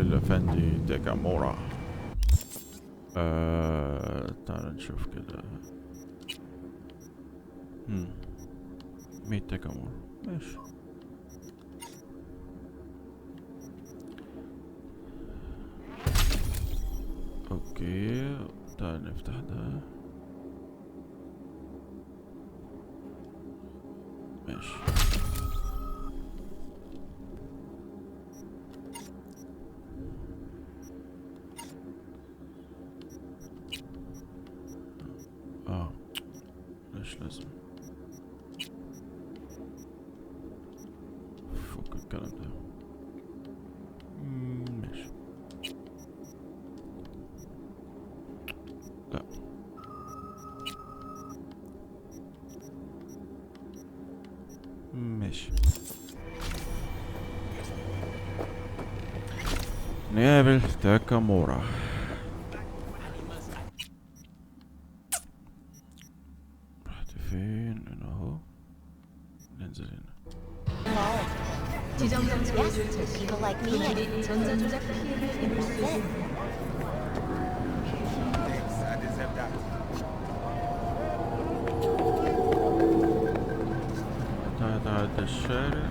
للأفندي تاكامورا. تعال نشوف كده. 100 تاكامورا ماشي. اوكي تعال نفتح ده ماشي. ليش لازم فك الكلام ده. ماشي. لا ماشي. نقابل تاكامورا. رحت فين؟ هنا اهو. ننزل هنا. People like me and 전자조작 피해를 입을 수 있어. تعدى الشارع.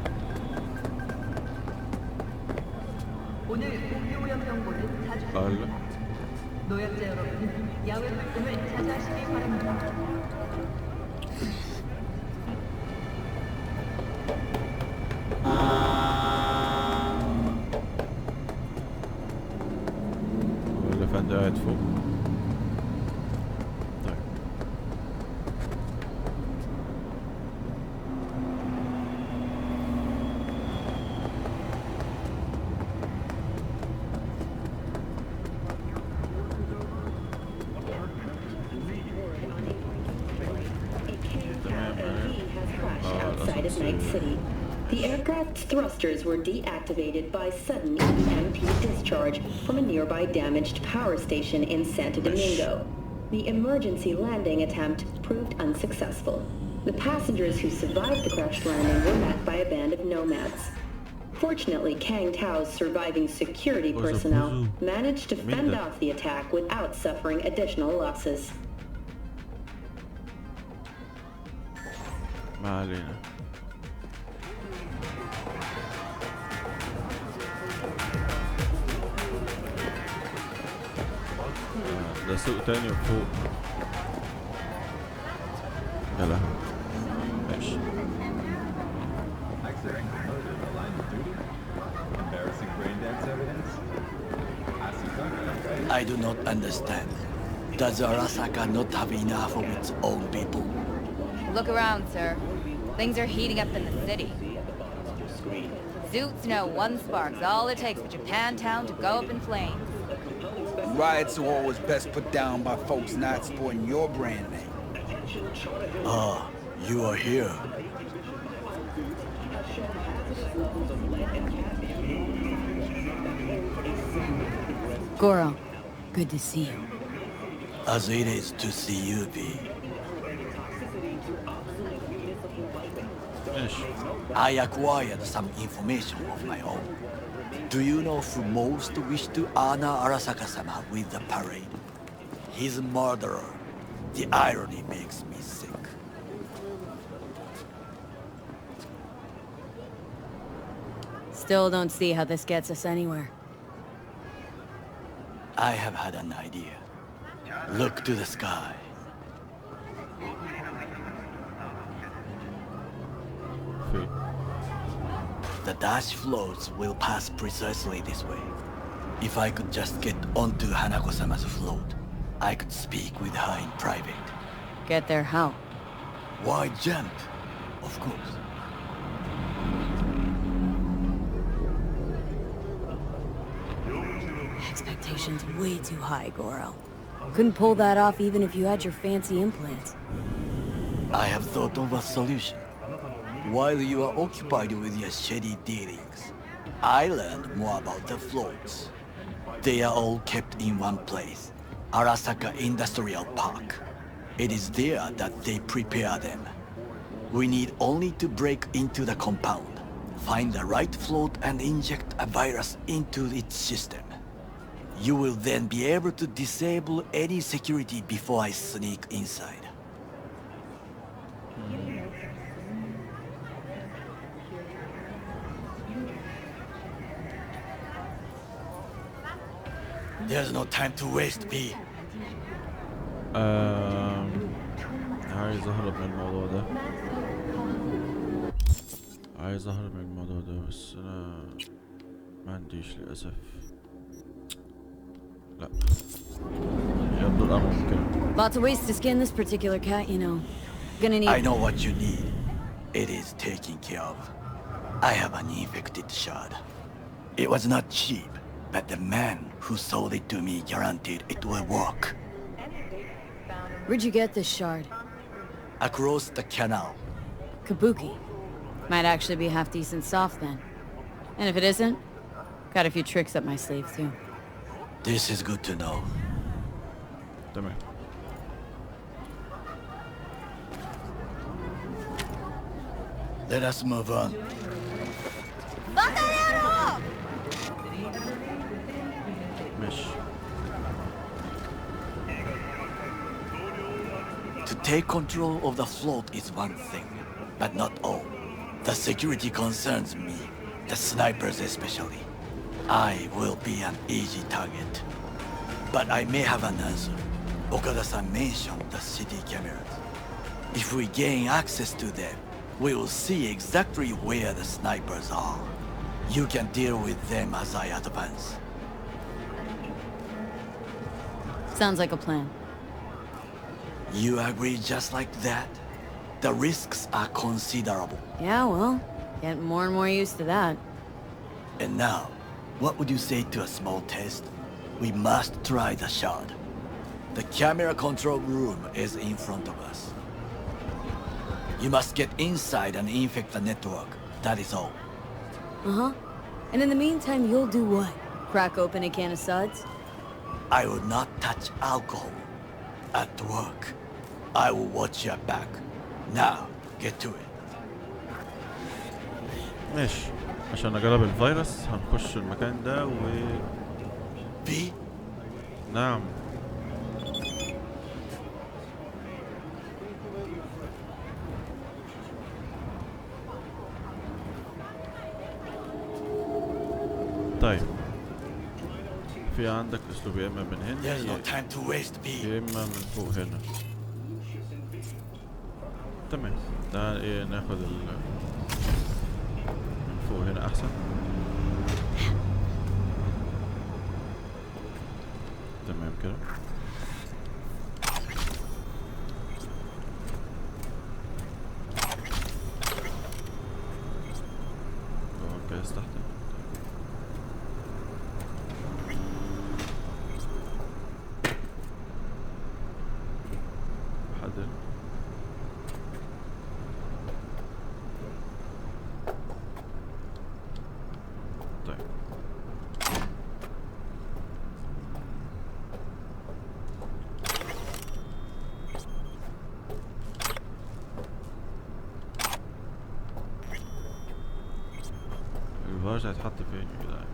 오늘 공기오염 경보는 자주 노약자 여러분은 야외 활동을 자제하시기 바랍니다. الأفندي قاعد فوق. طيب outside of Night City. The aircraft's thrusters were deactivated by sudden EMP discharge from a nearby damaged power station in Santo Domingo. The emergency landing attempt proved unsuccessful. The passengers who survived the crash landing were met by a band of nomads. Fortunately, Kang Tao's surviving security personnel managed to fend off the attack without suffering additional losses. ما علينا. ده سوق تاني وفوق. يلا ماشي. I do not understand. Does Arasaka not have enough of its own people? Look around, sir. Things are heating up in the city. Zoots know one spark's all it takes for Japantown to go up in flames. Riots are always best put down by folks not sporting your brand name. Ah, you are here. Goro, good to see you. As it is to see you, V. I acquired some information of my own. Do you know who most wished to honor Arasaka-sama with the parade? His murderer. The irony makes me sick. Still don't see how this gets us anywhere. I have had an idea. Look to the sky. The dash floats will pass precisely this way. If I could just get onto Hanako-sama's float, I could speak with her in private. Get there how? Why jump? Of course. Expectations way too high, Goro. Couldn't pull that off even if you had your fancy implants. I have thought of a solution. While you are occupied with your shady dealings, I learned more about the floats. They are all kept in one place, Arasaka Industrial Park. It is there that they prepare them. We need only to break into the compound, find the right float and inject a virus into its system. You will then be able to disable any security before I sneak inside. There's no time to waste, P. عايز اهرب من الموضوع ده. عايز اهرب من الموضوع ده بس انا ما عنديش للاسف. لا يبدو الامر ممكن. Lots of ways to skin this particular cat, you know. Gonna need. I know what you need. It is taken care of. I have an infected shard. It was not cheap, but the man who sold it to me guaranteed it will work. Where'd you get this shard? Across the canal. Kabuki. Might actually be half decent soft then. And if it isn't, got a few tricks up my sleeve too. This is good to know. تمام. Let us move on. ماشي. To take control of the float is one thing, but not all. The security concerns me, the snipers especially. I will be an easy target. But I may have an answer. Okada-san mentioned the city cameras. If we gain access to them, we will see exactly where the snipers are. You can deal with them as I advance. Sounds like a plan. You agree just like that? The risks are considerable. Yeah, well, getting more and more used to that. And now, what would you say to a small test? We must try the shard. The camera control room is in front of us. You must get inside and infect the network. That is all. Uh-huh. And in the meantime, you'll do what? Crack open a can of suds? I will not touch alcohol. At work, I will watch your back. Now, get to it. ماشي. عشان اجرب الفيروس هنخش المكان ده و V? نعم. طيب في عندك اسلوب يا اما من هنا There's no time to waste, V. يا اما من فوق هنا. تمام. تعال ايه ناخد من فوق هنا احسن. تمام كده. جاهز تحت. حاضر. طيب. الفارج هيتحط فين يا جدعان؟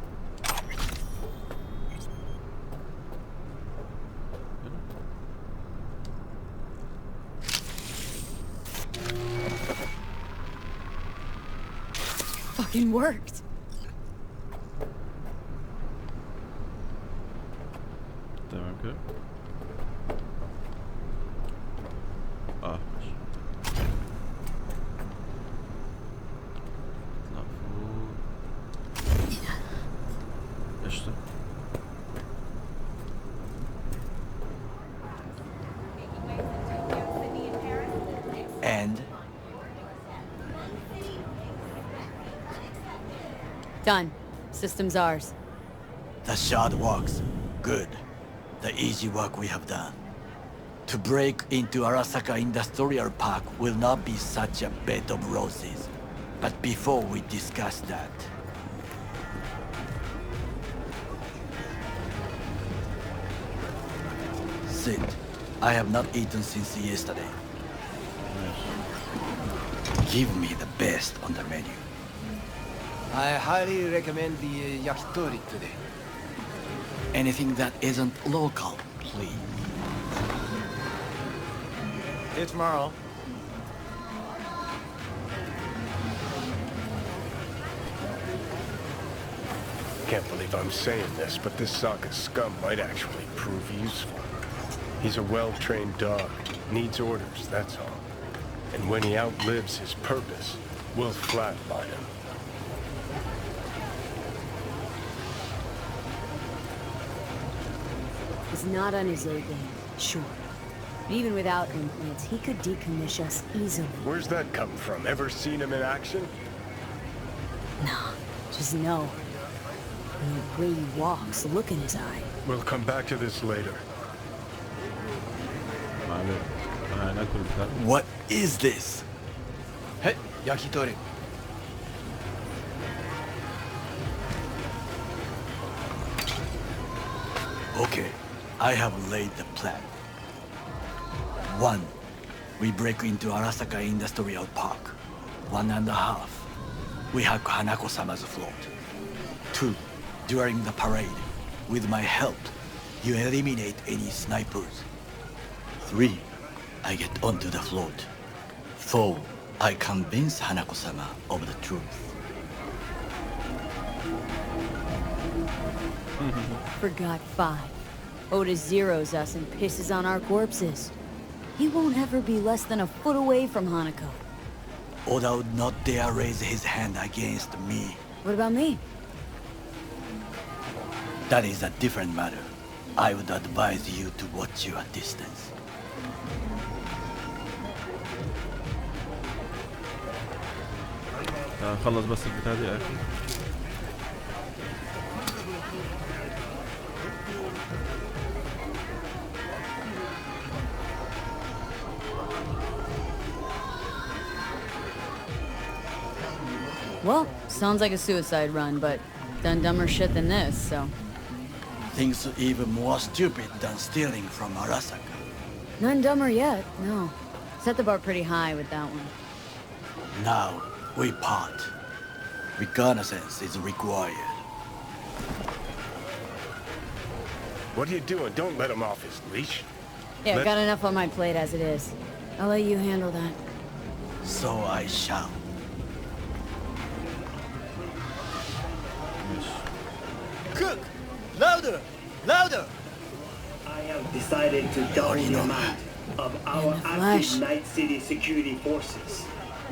Fucking worked. تمام كده. ماشي. اطلع فوق. قشطة. And? Done. System's ours. The shard works. Good. The easy work we have done. To break into Arasaka Industrial Park will not be such a bed of roses. But before we discuss that... Sit. I have not eaten since yesterday. Give me the best on the menu. I highly recommend the yakitori today. Anything that isn't local, please. See you tomorrow. Can't believe I'm saying this, but this Sokka scum might actually prove useful. He's a well-trained dog. Needs orders, that's all. And when he outlives his purpose, we'll flatline him. He's not on his A game, sure. But even without implants, he could decommission us easily. Where's that come from? Ever seen him in action? Nah, just know. The way he walks, the look in his eye. We'll come back to this later. What is this? Hey, yakitori. Okay, I have laid the plan. 1. We break into Arasaka Industrial Park. 1.5. We hack Hanako-sama's float. 2. During the parade, with my help, you eliminate any snipers. 3. I get onto the float. 4. I convince Hanako-sama of the truth. Forgot 5. Oda zeroes us and pisses on our corpses. He won't ever be less than a foot away from Hanako. Oda would not dare raise his hand against me. What about me? That is a different matter. I would advise you to watch your distance. خلص بس البتاع دي اخي. Well, sounds like a suicide run, but done dumber shit than this, so. Things even more stupid than stealing from Arasaka. None dumber yet, no. Set the bar pretty high with that one. Now, we part. Reconnaissance is required. What are you doing? Don't let him off his leash. Yeah, got enough on my plate as it is. I'll let you handle that. So I shall. Cook! Louder! Louder! I have decided to double the amount of our active Night City security forces.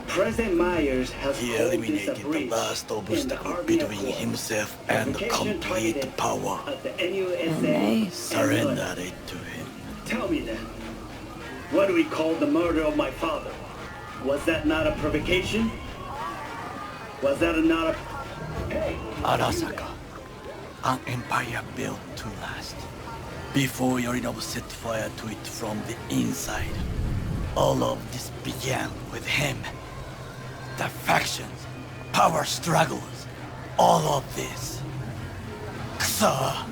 President Myers has He called this a eliminated the breach last in the obstacle Army between Accord. himself and Provocation complete targeted power. at the NUSA And they and Surrendered it to him. Tell me then, what do we call the murder of my father? Was that not a provocation? Was that not a... Hey! Arasaka, an empire built to last. Before Yorinobu set fire to it from the inside, all of this began with him. The factions, power struggles, all of this. Kusa!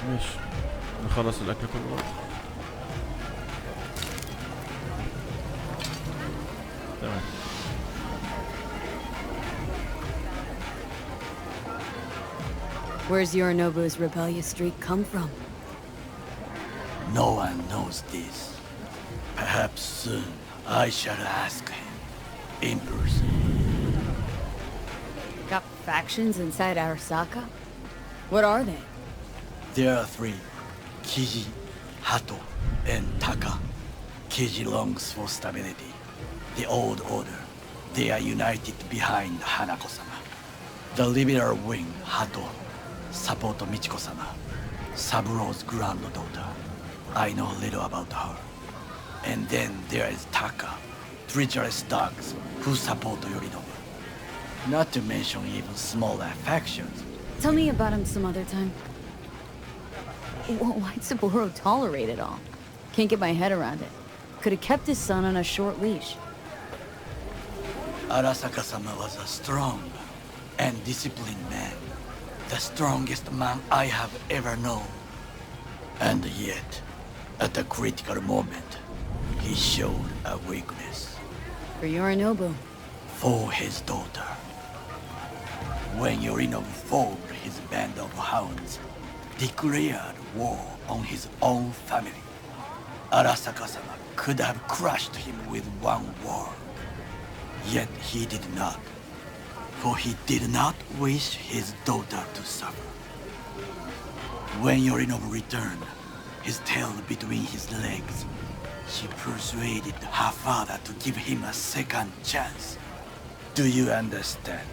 ماشي نخلص الاكل كله. تمام. Where's Yorinobu's rebellious streak come from? No one knows this. Perhaps soon I shall ask him in person. Got factions inside Arasaka? What are they? There are 3. Kiji, Hato, and Taka. Kiji longs for stability. The old order. They are united behind Hanako-sama. The liberal wing, Hato, support Michiko-sama, Saburo's granddaughter. I know little about her. And then there is Taka, treacherous dogs who support Yorinobu. Not to mention even smaller factions. Tell me about him some other time. Why'd Saburo tolerate it all? Can't get my head around it. Could have kept his son on a short leash. Arasaka-sama was a strong and disciplined man. The strongest man I have ever known. And yet, at a critical moment, he showed a weakness. For Yorinobu. For his daughter. When Yorinobu formed his band of hounds, declared war on his own family, Arasaka-sama could have crushed him with one word. Yet he did not, for he did not wish his daughter to suffer. When Yorinobu returned, his tail between his legs, she persuaded her father to give him a second chance. Do you understand?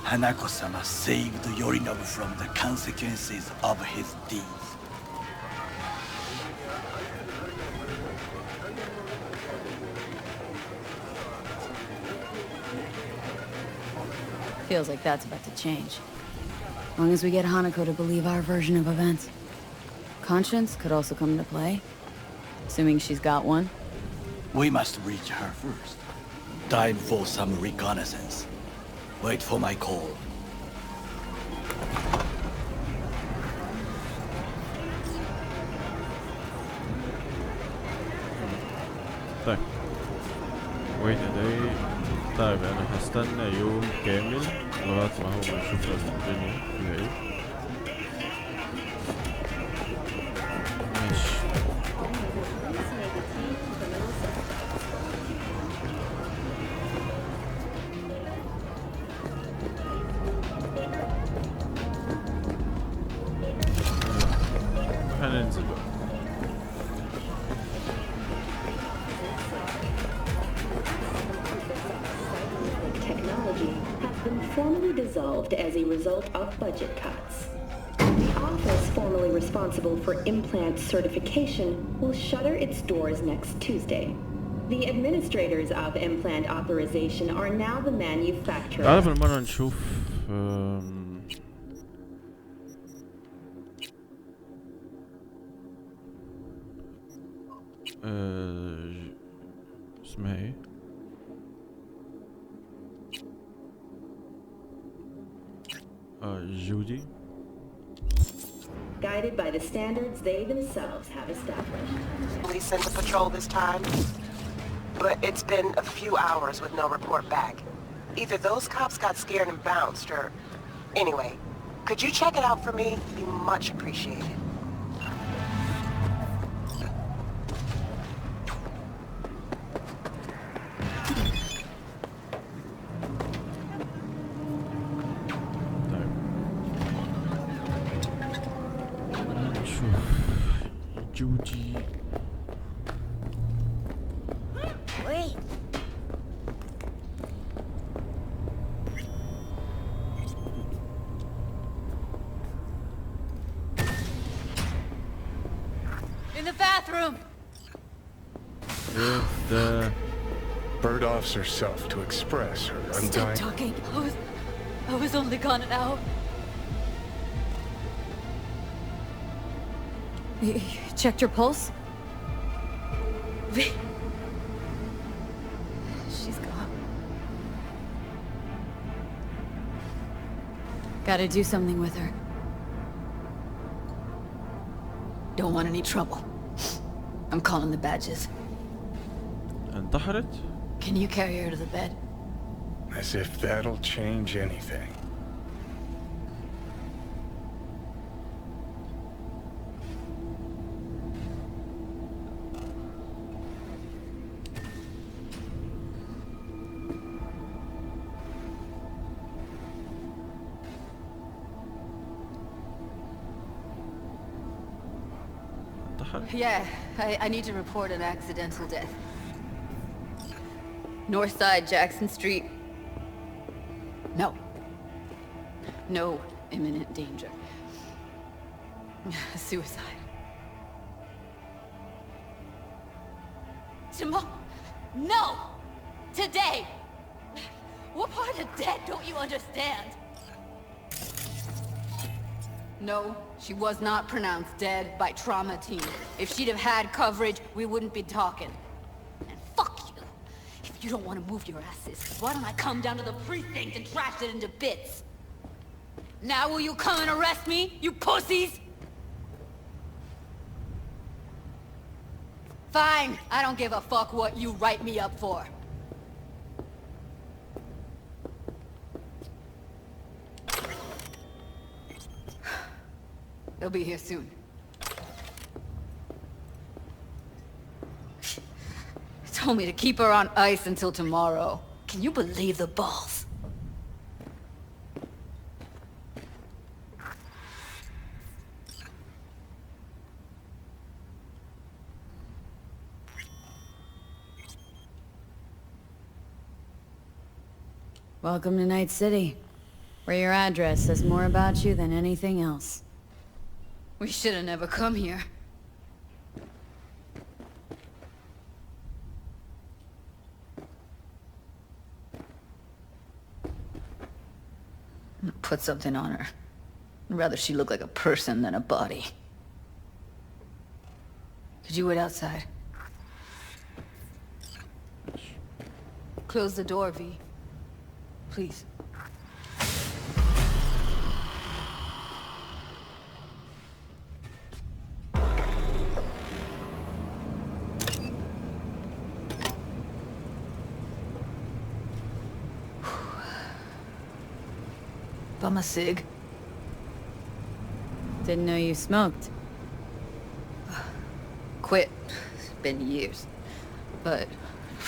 Hanako-sama saved Yorinobu from the consequences of his deeds. Feels like that's about to change. As long as we get Hanako to believe our version of events. Conscience could also come into play. Assuming she's got one. We must reach her first. Time for some reconnaissance. Wait for my call. طيب وين هدي. طيب انا هستنى يوم كامل لغاية ما هو يشوف الدنيا فيها ايه. ماشي. هننزل بقى. Technology has been formally dissolved as a result of budget cuts. The office formerly responsible for implant certification will shutter its doors next Tuesday. The administrators of implant authorization are now the manufacturer. عارف المرة نشوف اسمها ايه؟ جودي. Guided by the standards they themselves have established. Police sent a patrol this time, but it's been a few hours with no report back. Either those cops got scared and bounced, or... Anyway, could you check it out for me? Be much appreciated. جودي. Wait. In the bathroom! The Bird offs herself to express her Stop undying... talking. I was only gone an hour. You checked your pulse? She's gone. Gotta do something with her. Don't want any trouble. I'm calling the badges. انتحرت؟ Can you carry her to the bed? As if that'll change anything. Yeah, I need to report an accidental death. North side, Jackson Street. No. No imminent danger. Suicide. Tomorrow? No! Today! What part of dead don't you understand? No, she was not pronounced dead by trauma team. If she'd have had coverage, we wouldn't be talking. And fuck you! If you don't want to move your asses, why don't I come down to the precinct and trash it into bits? Now will you come and arrest me, you pussies? Fine, I don't give a fuck what you write me up for. They'll be here soon. Told me to keep her on ice until tomorrow. Can you believe the balls? Welcome to Night City, where your address says more about you than anything else. We should have never come here. Put something on her. I'd rather she look like a person than a body. Could you wait outside? Close the door, V. Please. Bum a cig. Didn't know you smoked. Quit. It's been years. But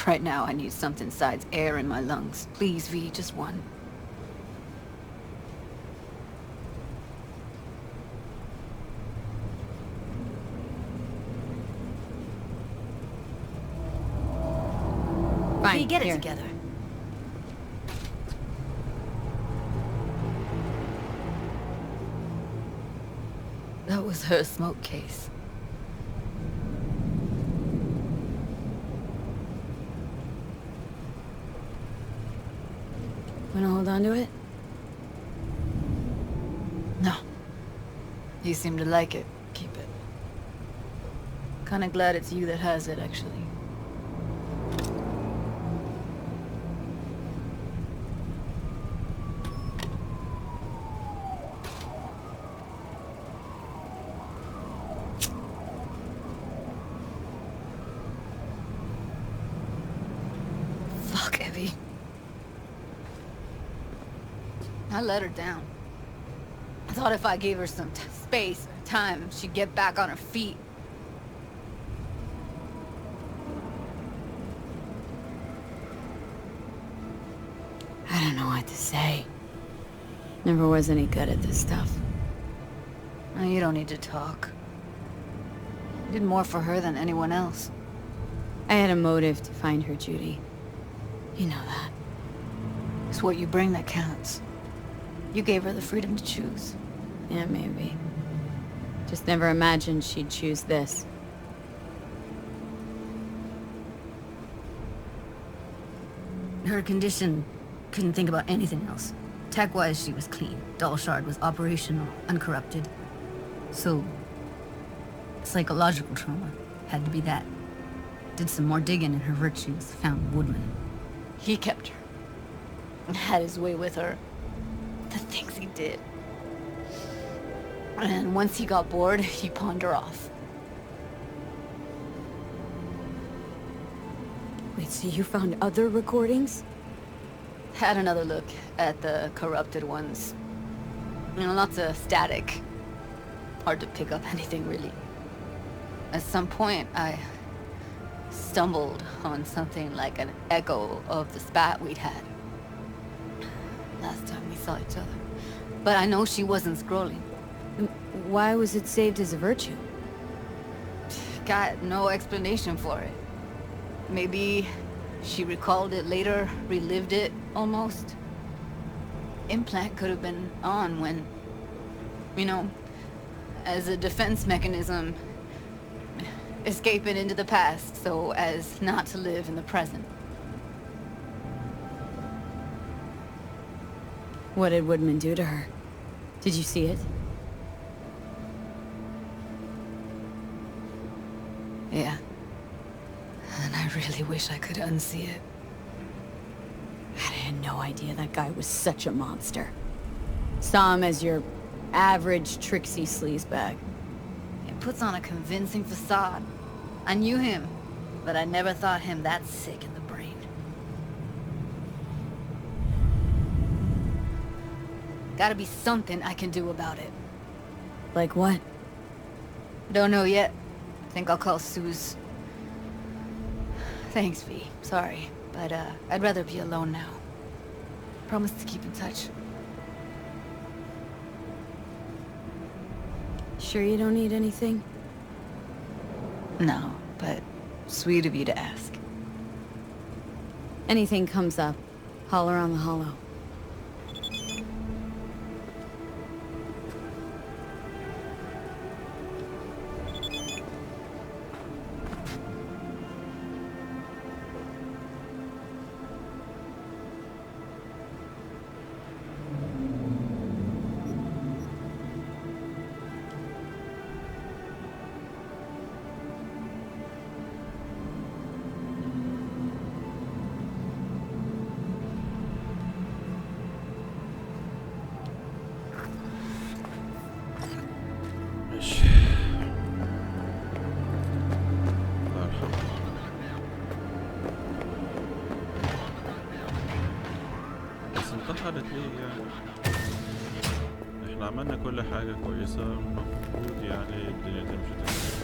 right now I need something besides air in my lungs. Please, V, just one. Fine, V, get here. it together. That was her smoke case. Wanna hold on to it? No. You seem to like it. Keep it. Kinda glad it's you that has it, actually. Fuck, Evie. I let her down. I thought if I gave her some space or time, she'd get back on her feet. I don't know what to say. Never was any good at this stuff. Oh, you don't need to talk. You did more for her than anyone else. I had a motive to find her, Judy. You know that. It's what you bring that counts. You gave her the freedom to choose. Yeah, maybe. Just never imagined she'd choose this. Her condition, couldn't think about anything else. Tech-wise, she was clean. Doll Shard was operational, uncorrupted. So, psychological trauma had to be that. Did some more digging in her virtues, found Woodman. He kept her. Had his way with her. The things he did. And once he got bored, he pawned her off. Wait, so you found other recordings? Had another look at the corrupted ones. You know, lots of static. Hard to pick up anything, really. At some point, I stumbled on something like an echo of the spat we'd had. Last time we saw each other. But I know she wasn't scrolling. Why was it saved as a virtue? Got no explanation for it. Maybe she recalled it later, relived it, almost. Implant could have been on when, you know, as a defense mechanism, escaping into the past so as not to live in the present. What did Woodman do to her? Did you see it? Yeah. And I really wish I could unsee it. I had no idea that guy was such a monster. Saw him as your average tricksy sleazebag. It puts on a convincing facade. I knew him. but I never thought him that sick in the brain. Gotta be something I can do about it. Like what? Don't know yet. Think I'll call Suze. Thanks, V. Sorry, but I'd rather be alone now. Promise to keep in touch. Sure you don't need anything? No, but sweet of you to ask. Anything comes up, holler on the holo. انتحرت ليه يعني؟ احنا عملنا كل حاجة كويسة، المفروض يعني الدنيا تمشي تمام.